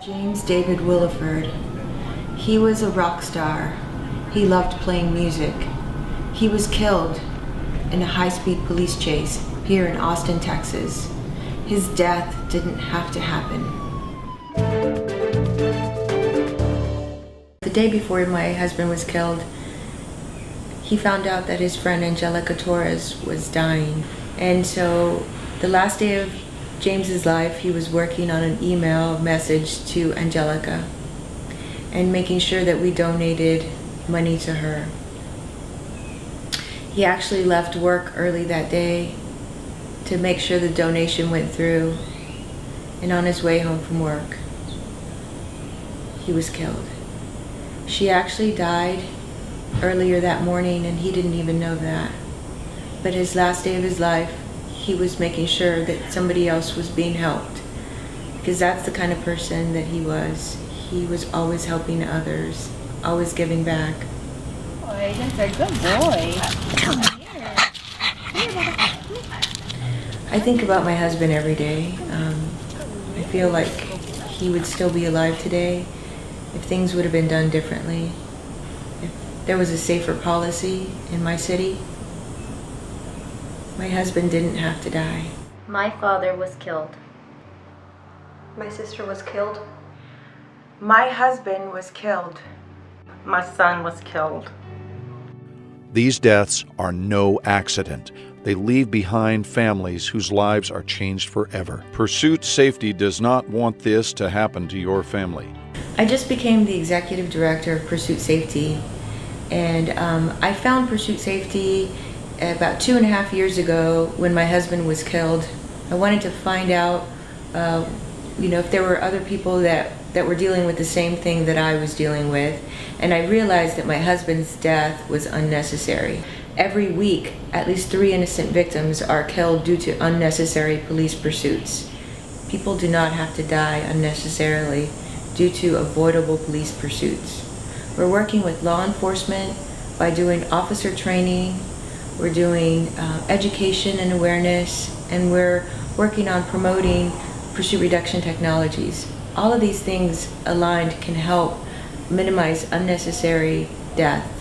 James David Williford. He was a rock star. He loved playing music. He was killed in a high-speed police chase here in Austin, Texas. His death didn't have to happen. The day before my husband was killed, he found out that his friend Angelica Torres was dying. And so the last day of James's life, he was working on an email message to Angelica and making sure that we donated money to her. He actually left work early that day to make sure the donation went through, and on his way home from work, he was killed. She actually died earlier that morning, and he didn't even know that. But his last day of his life, he was making sure that somebody else was being helped, because that's the kind of person that he was. He was always helping others, always giving back. Boy, that's a good boy. Come here. I think about my husband every day. I feel like he would still be alive today if things would have been done differently. If there was a safer policy in my city, my husband didn't have to die. My father was killed. My sister was killed. My husband was killed. My son was killed. These deaths are no accident. They leave behind families whose lives are changed forever. Pursuit Safety does not want this to happen to your family. I just became the executive director of Pursuit Safety, and I found Pursuit Safety about 2.5 years ago when my husband was killed. I wanted to find out, if there were other people that were dealing with the same thing that I was dealing with, and I realized that my husband's death was unnecessary. Every week, at least 3 innocent victims are killed due to unnecessary police pursuits. People do not have to die unnecessarily due to avoidable police pursuits. We're working with law enforcement by doing officer training. We're doing education and awareness, and we're working on promoting pursuit reduction technologies. All of these things aligned can help minimize unnecessary death